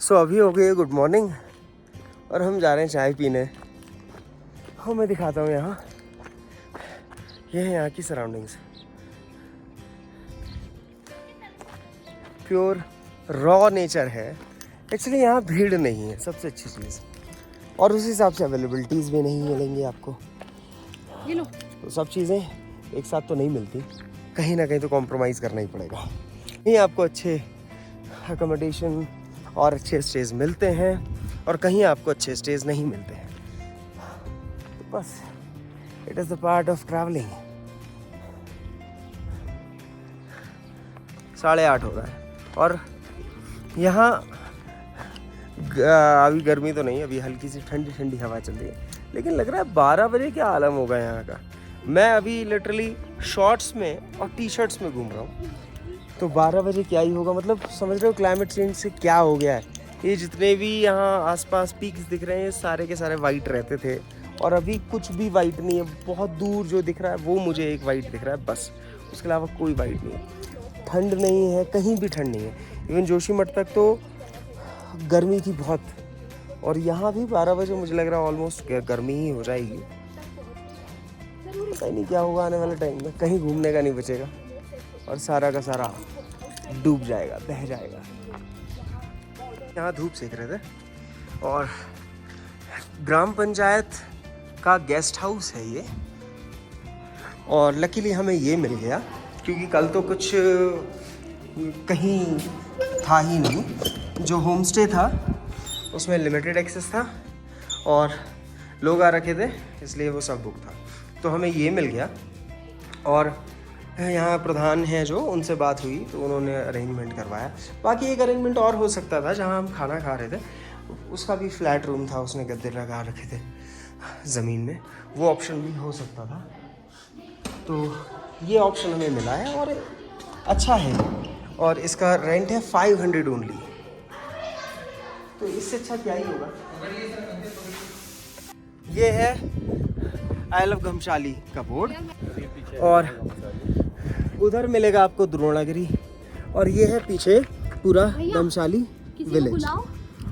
सो अभी हो गई है गुड मॉर्निंग और हम जा रहे हैं चाय पीने। हाँ मैं दिखाता हूँ यहाँ, ये है यहाँ की सराउंडिंग्स। प्योर रॉ नेचर है। एक्चुअली यहाँ भीड़ नहीं है, सबसे अच्छी चीज़, और उस हिसाब से अवेलेबिलिटीज़ भी नहीं मिलेंगी आपको। ये लो, तो सब चीज़ें एक साथ तो नहीं मिलती, कहीं ना कहीं तो कॉम्प्रोमाइज़ करना ही पड़ेगा। यहीं आपको अच्छे अकोमोडेशन और अच्छे स्टेज मिलते हैं और कहीं आपको अच्छे स्टेज नहीं मिलते हैं। तो बस it is the part of travelling. 8:30 हो रहा है और यहाँ अभी गर्मी तो नहीं, अभी हल्की सी ठंडी ठंडी हवा चल रही है, लेकिन लग रहा है 12 बजे क्या आलम होगा यहाँ का। मैं अभी लिटरली शॉर्ट्स में और टी शर्ट्स में घूम रहा हूँ, तो 12 बजे क्या ही होगा। मतलब समझ रहे हो क्लाइमेट चेंज से क्या हो गया है। ये जितने भी यहाँ आसपास पीक्स दिख रहे हैं सारे के सारे वाइट रहते थे और अभी कुछ भी वाइट नहीं है। बहुत दूर जो दिख रहा है वो मुझे एक वाइट दिख रहा है बस, उसके अलावा कोई वाइट नहीं है। ठंड नहीं है, कहीं भी ठंड नहीं है। इवन जोशीमठ तक तो गर्मी थी बहुत, और यहाँ भी 12 बजे मुझे लग रहा है ऑलमोस्ट गर्मी ही हो जाएगी। पता ही नहीं क्या होगा आने वाले टाइम में, कहीं घूमने का नहीं बचेगा और सारा का सारा डूब जाएगा, बह जाएगा। यहाँ धूप सेक रहे थे और ग्राम पंचायत का गेस्ट हाउस है ये, और लकीली हमें ये मिल गया क्योंकि कल तो कुछ कहीं था ही नहीं। जो होम स्टे था उसमें लिमिटेड एक्सेस था और लोग आ रखे थे, इसलिए वो सब बुक था, तो हमें ये मिल गया। और यहाँ प्रधान हैं जो, उनसे बात हुई तो उन्होंने अरेंजमेंट करवाया। बाकी एक अरेंजमेंट और हो सकता था, जहाँ हम खाना खा रहे थे उसका भी फ्लैट रूम था, उसने गद्दे लगा रखे थे ज़मीन में, वो ऑप्शन भी हो सकता था। तो ये ऑप्शन हमें मिला है और अच्छा है, और इसका रेंट है 500 ओनली, तो इससे अच्छा क्या ही होगा। ये है आई लव घमसाली का बोर्ड, और उधर मिलेगा आपको द्रोणागिरी, और ये है पीछे पूरा घमसाली विलेज,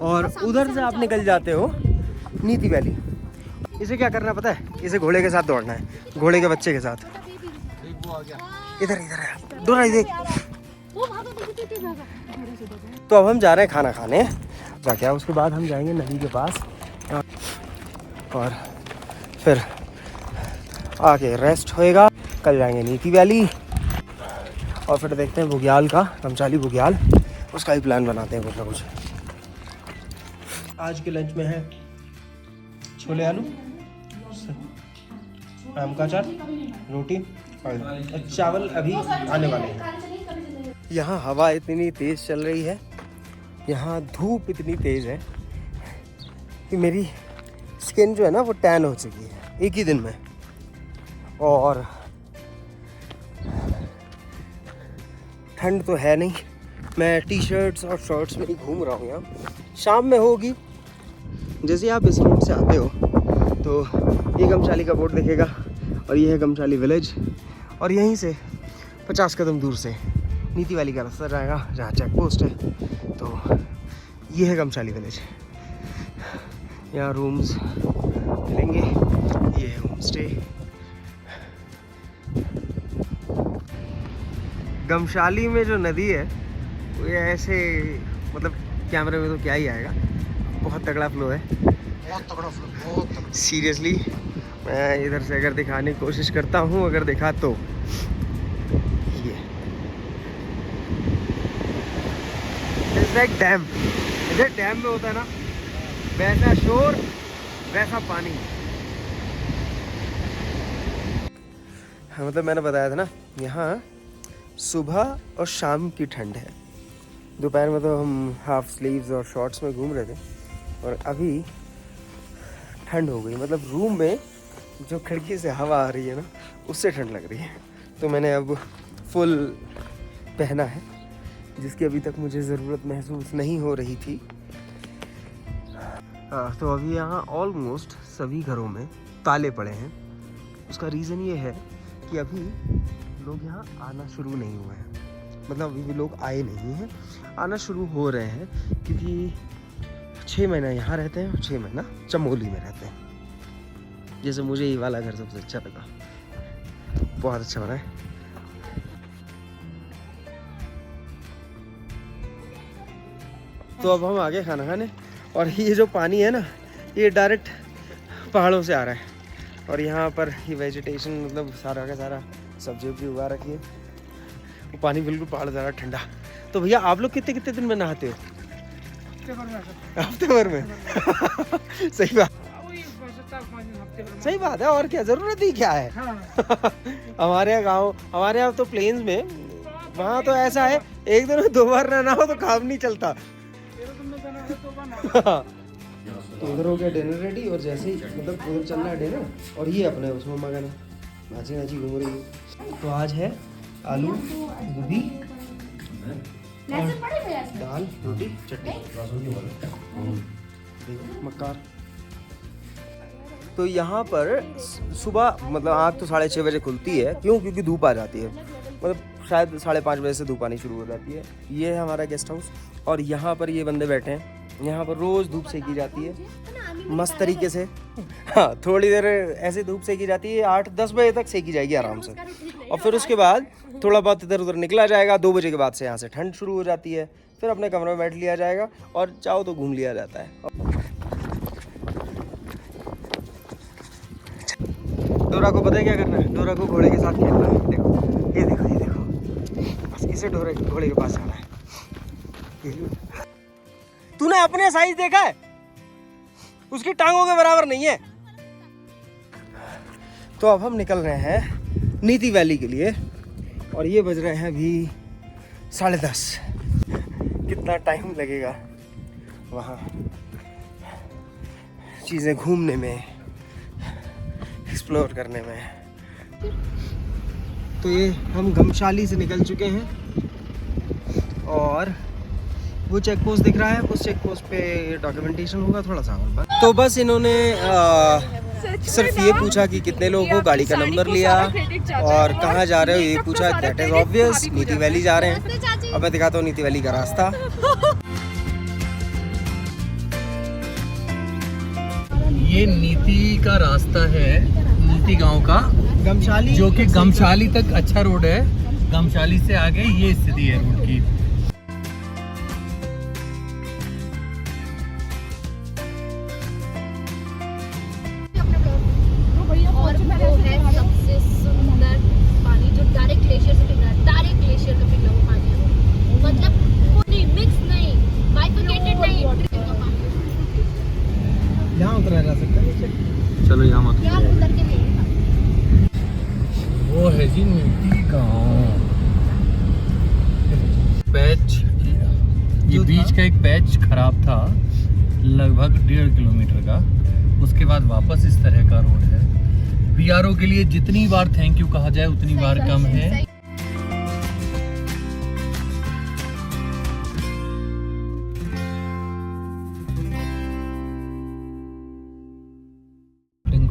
और उधर से आप निकल जाते हो नीति वैली। इसे क्या करना पता है, इसे घोड़े के साथ दौड़ना है, घोड़े के बच्चे के साथ। इधर इधर है, दौड़ा देख। तो अब हम जा रहे हैं खाना खाने, जाके उसके बाद हम जाएंगे नदी के पास और फिर आके रेस्ट होएगा। कल जाएंगे नीति वैली और फिर देखते हैं बुग्याल का, घमसाली बुग्याल, उसका ही प्लान बनाते हैं कुछ ना कुछ। आज के लंच में है छोले आलू, आम का अचार, रोटी और चावल अभी आने वाले हैं। यहाँ हवा इतनी तेज़ चल रही है, यहाँ धूप इतनी तेज़ है कि मेरी स्किन जो है ना वो टैन हो चुकी है एक ही दिन में। और ठंड तो है नहीं, मैं टी शर्ट्स और शॉर्ट्स में ही घूम रहा हूँ यहाँ। शाम में होगी, जैसे आप इस रोड से आते हो तो ये घमसाली का बोर्ड दिखेगा और ये है घमसाली विलेज, और यहीं से 50 कदम दूर से नीति वैली का रास्ता जाएगा जहाँ चेक पोस्ट है। तो ये है घमसाली विलेज, यहाँ रूम्स मिलेंगे, ये है होम स्टे। घमसाली में जो नदी है वो ऐसे, मतलब कैमरे में तो क्या ही आएगा, बहुत तगड़ा फ्लो है, बहुत तगड़ा फ्लो, बहुत तगड़ा। सीरियसली मैं इधर से अगर दिखाने की कोशिश करता हूँ, अगर दिखा तो ये डैम, इधर डैम में होता है ना वैसा शोर वैसा पानी। हाँ, मतलब मैंने बताया था ना यहाँ सुबह और शाम की ठंड है। दोपहर में तो हम हाफ स्लीव्स और शॉर्ट्स में घूम रहे थे, और अभी ठंड हो गई। मतलब रूम में जो खिड़की से हवा आ रही है ना उससे ठंड लग रही है, तो मैंने अब फुल पहना है, जिसकी अभी तक मुझे ज़रूरत महसूस नहीं हो रही थी। तो अभी यहाँ ऑलमोस्ट सभी घरों में ताले पड़े हैं। उसका रीज़न ये है कि अभी लोग यहाँ आना शुरू नहीं हुए हैं, मतलब अभी भी लोग आए नहीं हैं, आना शुरू हो रहे हैं क्योंकि 6 महीना यहाँ रहते हैं और 6 महीना चमोली में रहते हैं। जैसे मुझे ये वाला घर सबसे अच्छा लगा, बहुत अच्छा बना है। तो अब हम आगे खाना खाने, और ये जो पानी है ना ये डायरेक्ट पहाड़ों से आ रहा है, और यहाँ पर ये वेजिटेशन मतलब सारा का सारा सब्जी वब्जी उगा रखी है। वो पानी बिल्कुल पहाड़ ज़्यादा ठंडा। तो भैया आप लोग कितने कितने दिन में नहाते हो? हफ्ते भर में सही बात, सही बात है, और क्या जरूरत ही क्या है। हमारे यहाँ गाँव, हमारे यहाँ तो प्लेन्स में, वहाँ तो ऐसा है एक दिन में 2 बार ना नहाओ तो काम नहीं चलता। तो उधर हो गया डिनर रेडी, और जैसे ही मतलब उधर चल रहा है डिनर, और ये अपने उसमें मम्मा का नाची नाची घूम रही है। तो आज है आलू गोभी और दाल रोटी चटनी मक्कार। तो यहाँ पर सुबह मतलब आँख तो 6:30 बजे खुलती है, क्यों? क्योंकि धूप आ जाती है, मतलब शायद 5:30 बजे से धूप आनी शुरू हो जाती है। ये है हमारा गेस्ट हाउस, और यहाँ पर ये बंदे बैठे हैं। यहाँ पर रोज़ धूप सेकी जाती है मस्त तरीके से। हाँ, थोड़ी देर ऐसे धूप सेकी जाती है, 8-10 बजे तक सेकी जाएगी आराम से, और फिर उसके बाद थोड़ा बहुत इधर उधर निकला जाएगा। 2 बजे के बाद से यहाँ से ठंड शुरू हो जाती है, फिर अपने कमरे में बैठ लिया जाएगा और चाहो तो घूम लिया जाता है। डोरा को पता है क्या करना है? डोरा को घोड़े के साथ खेलना है। देखो ये देखो, ये देखो, बस इसे घोड़े के पास जाना है। तूने अपने साइज देखा है? उसकी टांगों के बराबर नहीं है। तो अब हम निकल रहे हैं नीति वैली के लिए, और ये बज रहे हैं अभी 10:30। कितना टाइम लगेगा वहाँ चीज़ें घूमने में, एक्सप्लोर करने में। तो ये हम गमशाली से निकल चुके हैं, और वो चेक पोस्ट दिख रहा है, उस चेक पोस्ट पे डॉक्यूमेंटेशन होगा थोड़ा सा और। तो बस इन्होंने सिर्फ ये पूछा कि कितने लोग हो, गाड़ी का नंबर लिया, और कहाँ जा रहे हो ये पूछा। दैट इज ऑब्वियस, नीति वैली जा रहे हैं। अब मैं दिखाता हूँ नीति वैली का रास्ता। ये नीति का रास्ता है, नीति गांव का, गमशाली, जो कि गमशाली तक अच्छा रोड है। गमशाली से आगे ये स्थिति है रोड की। और वो है सबसे सुंदर पानी जो डायरेक्ट ग्लेशियर से पिघल रहा है, डायरेक्ट ग्लेशियर से पिघला हुआ पानी है। मतलब पूरी मिक्स नहीं, बाइफरकेटेड नहीं, यहाँ उतरा जा सकता है। चलो यहाँ मत यहाँ उतर के नहीं। वो है जी नीति गांव। पैच, ये बीच का एक पैच खराब था लगभग 1.5 किलोमीटर का। उसके बाद वापस इस तरह का रोड है। बीआरओ के लिए जितनी बार थैंक यू कहा जाए उतनी बार कम है।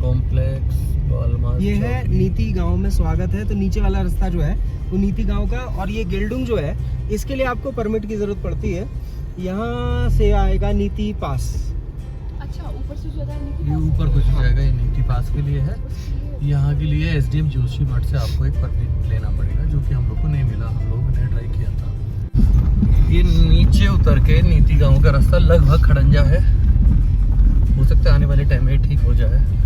कॉम्प्लेक्स ये है नीति गांव में स्वागत है। तो नीचे वाला रास्ता जो है वो नीति गांव का, और ये गेल्डुंग जो है इसके लिए आपको परमिट की जरूरत पड़ती है। यहाँ से आएगा नीति पास। अच्छा, ऊपर से जाता है ये ऊपर कुछ जाएगा, ये नीति पास के लिए है। यहाँ के लिए एसडीएम जोशी मठ से आपको एक परमिट लेना पड़ेगा, जो कि हम लोग को नहीं मिला। हम लोग ने ट्राई किया था। ये नीचे उतर के नीति गांव का रास्ता लगभग खड़ंजा है। हो सकता है आने वाले टाइम में ठीक हो जाए।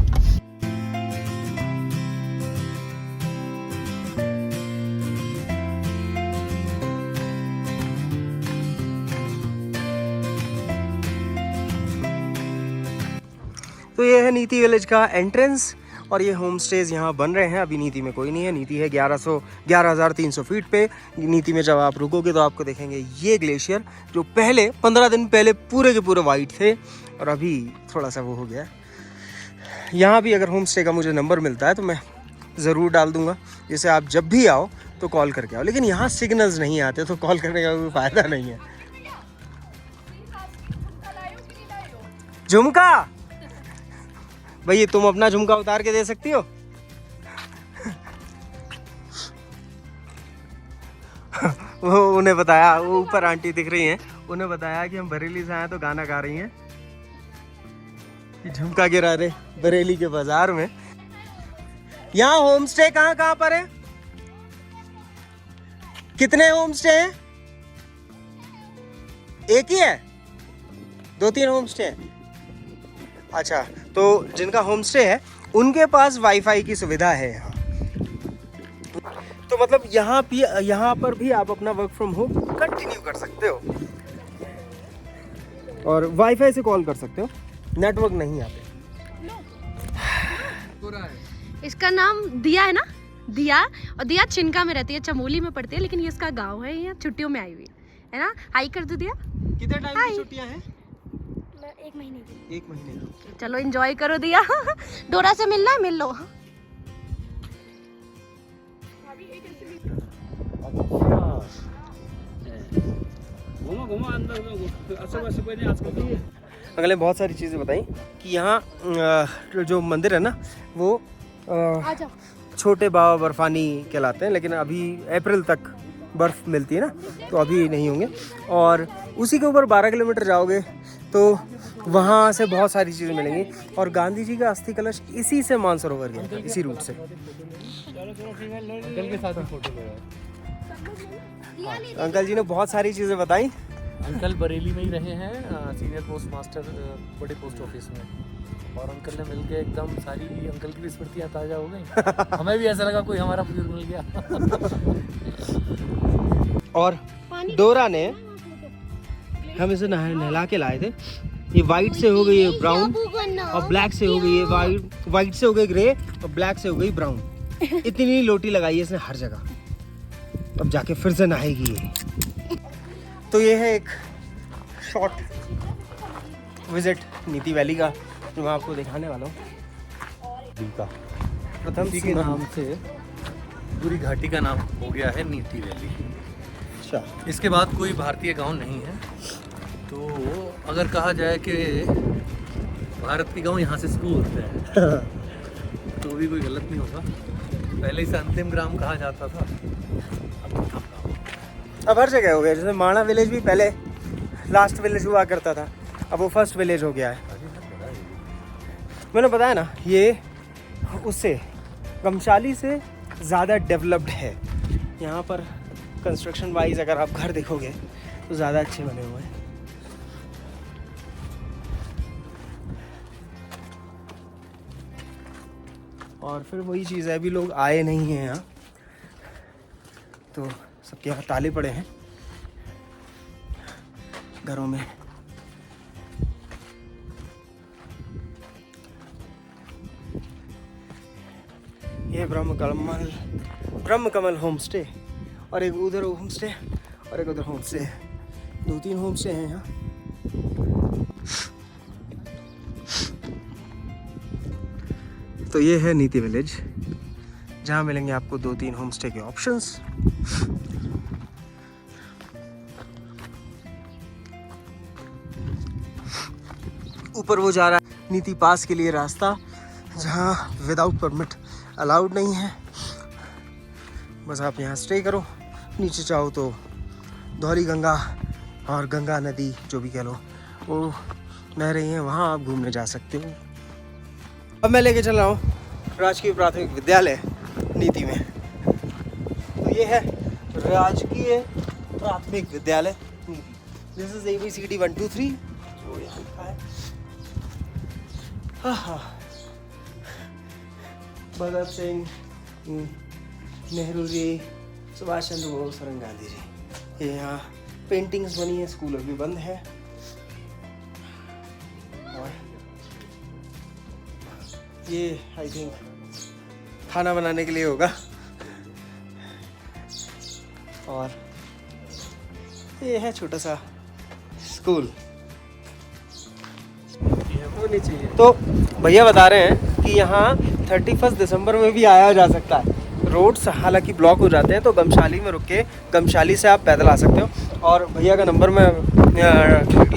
तो ये है नीति विलेज का एंट्रेंस, और ये होम स्टेज यहाँ बन रहे हैं। अभी नीति में कोई नहीं है। नीति है 11,300 फीट पे। नीति में जब आप रुकोगे तो आपको देखेंगे ये ग्लेशियर, जो पहले 15 दिन पहले पूरे के पूरे वाइट थे, और अभी थोड़ा सा वो हो गया। यहाँ भी अगर होम स्टे का मुझे नंबर मिलता है तो मैं ज़रूर डाल दूँगा, जैसे आप जब भी आओ तो कॉल करके आओ। लेकिन यहाँ सिग्नल्स नहीं आते तो कॉल करने का कोई फ़ायदा नहीं है। झुमका भैया, तुम अपना झुमका उतार के दे सकती हो? वो उन्हें बताया, वो ऊपर आंटी दिख रही हैं, उन्हें बताया कि हम बरेली से आए तो गाना गा रही हैं। झुमका गिरा रहे बरेली के बाजार में। यहाँ होम स्टे कहाँ कहाँ पर है? कितने होम स्टे हैं? एक ही है? 2-3 होम स्टे है? अच्छा, तो जिनका होम स्टे है उनके पास वाईफाई की सुविधा है यहाँ। तो मतलब यहाँ पर भी आप अपना वर्क फ्रॉम होम कंटिन्यू कर सकते हो और वाईफाई से कॉल कर सकते हो। नेटवर्क नहीं आते। इसका नाम दिया है ना, दिया, और दिया चिनका में रहती है, चमोली में पड़ती है, लेकिन ये इसका गांव है, यहाँ छुट्टियों में आई हुई है ना। हाई कर दो दिया। कितने टाइम की छुट्टियां हैं? 1 महीने की। 1 महीने की। चलो चलो एंजॉय करो दिया। डोरा से मिलना है, मिल लो। अंकल ने बहुत सारी चीज़ें बताई कि यहाँ जो मंदिर है ना वो छोटे बाबा बर्फानी कहलाते हैं, लेकिन अभी अप्रैल तक बर्फ़ मिलती है ना, तो अभी नहीं होंगे। और उसी के ऊपर 12 किलोमीटर जाओगे तो वहाँ से बहुत सारी चीज़ें मिलेंगी। और गांधी जी का अस्थि कलश इसी से मानसरोवर गया था, इसी रूट से। अंकल के साथ फोटो अंकल जी ने बहुत सारी चीज़ें बताई। अंकल बरेली में ही रहे हैं, सीनियर पोस्ट मास्टर बड़े पोस्ट ऑफिस में, और अंकल ने मिलके एकदम सारी अंकल की भी स्मृतियाँ ताज़ा हो गई। हमें भी ऐसा लगा कोई हमारा बुजुर्ग मिल गया। और डोरा ने हम इसे नहला के लाए थे। ये वाइट से हो गई है ब्राउन, और ब्लैक से हो गई है वाइट से हो गई ग्रे, और ब्लैक से हो गई ब्राउन। इतनी लोटी लगाई है इसने हर जगह, अब जाके फिर से नहाएगी ये। तो ये है एक शॉर्ट विजिट नीति वैली का, जो मैं आपको दिखाने वाला हूँ। प्रथम के नाम से पूरी घाटी का नाम हो गया है नीति वैली। अच्छा, इसके बाद कोई भारतीय गांव नहीं है। तो अगर कहा जाए कि भारत के गांव यहाँ से शुरू होते हैं तो भी कोई गलत नहीं होगा। पहले इसे अंतिम ग्राम कहा जाता था, अब हर जगह हो गया। जैसे माणा विलेज भी पहले लास्ट विलेज हुआ करता था, अब वो फर्स्ट विलेज हो गया है। मैंने बताया ना, ये उससे गमशाली से ज़्यादा डेवलप्ड है। यहाँ पर कंस्ट्रक्शन वाइज अगर आप घर देखोगे तो ज़्यादा अच्छे बने हुए हैं। और फिर वही चीज़ है, अभी लोग आए नहीं हैं यहाँ, तो सबके यहाँ ताले पड़े हैं घरों में। ये ब्रह्म कमल होम स्टे, और एक उधर होम स्टे और एक उधर होम स्टे। 2-3 होम स्टे हैं यहाँ। तो ये है नीति विलेज, जहाँ मिलेंगे आपको 2-3 होम स्टे के ऑप्शंस। ऊपर वो जा रहा है नीति पास के लिए रास्ता, जहाँ विदाउट परमिट अलाउड नहीं है। बस आप यहाँ स्टे करो। नीचे चाहो तो धौली गंगा और गंगा नदी जो भी कह लो वो बह रही हैं, वहाँ आप घूमने जा सकते हो। अब मैं लेके चल रहा हूँ राजकीय प्राथमिक विद्यालय नीति में। तो ये है राजकीय प्राथमिक विद्यालय नीति। दिस इज ABCD 1 2 3 जो यहाँ लिखा है। भगत सिंह, नेहरू जी, सुभाष चंद्र बोस और गांधी जी। ये यहाँ पेंटिंग्स बनी है। स्कूल अभी बंद है। और ये आई थिंक खाना बनाने के लिए होगा। और ये है छोटा सा स्कूल। तो भैया बता रहे हैं कि यहाँ 31 दिसंबर में भी आया जा सकता है। रोड्स हालांकि ब्लॉक हो जाते हैं, तो गमशाली में रुक के गमशाली से आप पैदल आ सकते हो। और भैया का नंबर मैं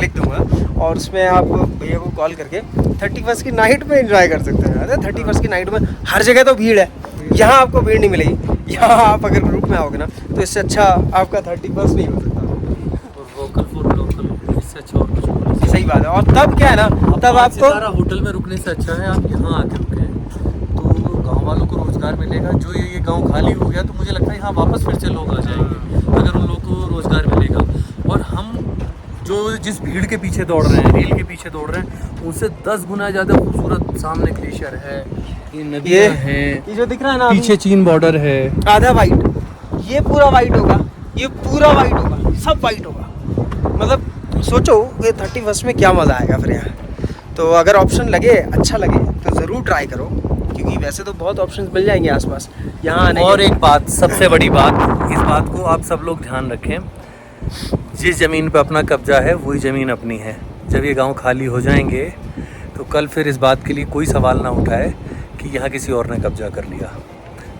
लिख दूंगा, और उसमें आप भैया को कॉल करके 31 की नाइट में एंजॉय कर सकते हैं। 31 की नाइट में हर जगह तो भीड़ है, यहाँ आपको भीड़ नहीं मिलेगी। यहाँ आप अगर ग्रुप में आओगे ना तो इससे अच्छा आपका 31st नहीं हो सकता। और वोकल फॉर लोकल, इससे अच्छा और कुछ नहीं हो सकता। सही बात है। और तब क्या है ना, तब आपको सितारा होटल में रुकने से अच्छा है आप यहाँ आके रुके तो गांव वालों को रोजगार मिलेगा। जो ये गांव खाली हो गया तो मुझे लगता है यहाँ वापस फिर से लोग आ जाएंगे अगर उन लोगों को रोजगार मिलेगा। और हम जो जिस भीड़ के पीछे दौड़ रहे हैं, रेल के पीछे दौड़ रहे हैं, उनसे 10 गुना ज़्यादा खूबसूरत सामने ग्लेशियर है, ये नदियाँ हैं, ये जो दिख रहा है ना पीछे चीन बॉर्डर है। आधा वाइट, ये पूरा वाइट होगा, ये पूरा वाइट होगा, सब वाइट होगा। मतलब सोचो कि 31st में क्या मज़ा आएगा फिर यहाँ। तो अगर ऑप्शन लगे, अच्छा लगे तो ज़रूर ट्राई करो, क्योंकि वैसे तो बहुत ऑप्शंस मिल जाएंगे आसपास यहाँ आने और एक बात, सबसे बड़ी बात, इस बात को आप सब लोग ध्यान रखें, जिस ज़मीन पे अपना कब्जा है वही ज़मीन अपनी है। जब ये गांव खाली हो जाएंगे तो कल फिर इस बात के लिए कोई सवाल ना उठाए कि यहाँ किसी और ने कब्जा कर लिया।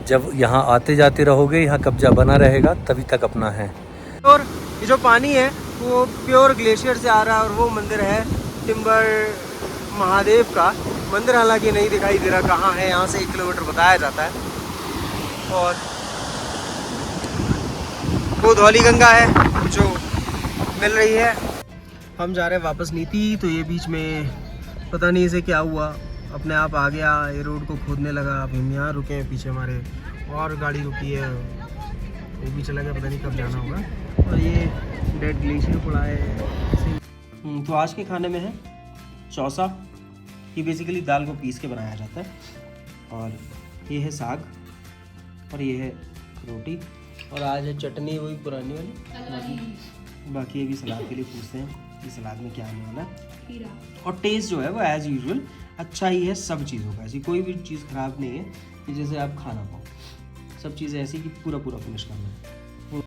जब यहाँ आते जाते रहोगे, यहाँ कब्जा बना रहेगा, तभी तक अपना है। और ये जो पानी है वो प्योर ग्लेशियर से आ रहा है। और वो मंदिर है टिम्बर महादेव का मंदिर, हालांकि नहीं दिखाई दे रहा कहाँ है, यहाँ से 1 किलोमीटर बताया जाता है। और वो धौली गंगा है जो मिल रही है। हम जा रहे हैं वापस नीति। तो ये बीच में पता नहीं इसे क्या हुआ, अपने आप आ गया, ये रोड को खोदने लगा। अब हम यहाँ रुके हैं, पीछे हमारे और गाड़ी रुकी है, वो भी चला गया, पता नहीं कब जाना होगा। और ये डेड ग्लेशियर पड़ा है। तो आज के खाने में है चौसा, ये बेसिकली दाल को पीस के बनाया जाता है। और ये है साग, और ये है रोटी, और आज है चटनी वही पुरानी वाली। बाकी अभी सलाद के लिए पूछते हैं कि सलाद में क्या आने वाला है। और टेस्ट जो है वो एज़ यूजुअल अच्छा ही है सब चीज़ों का, ऐसी कोई भी चीज़ ख़राब नहीं है कि जैसे आप खा ना पाओ। सब चीज़ें ऐसी कि पूरा फिनिश करना है।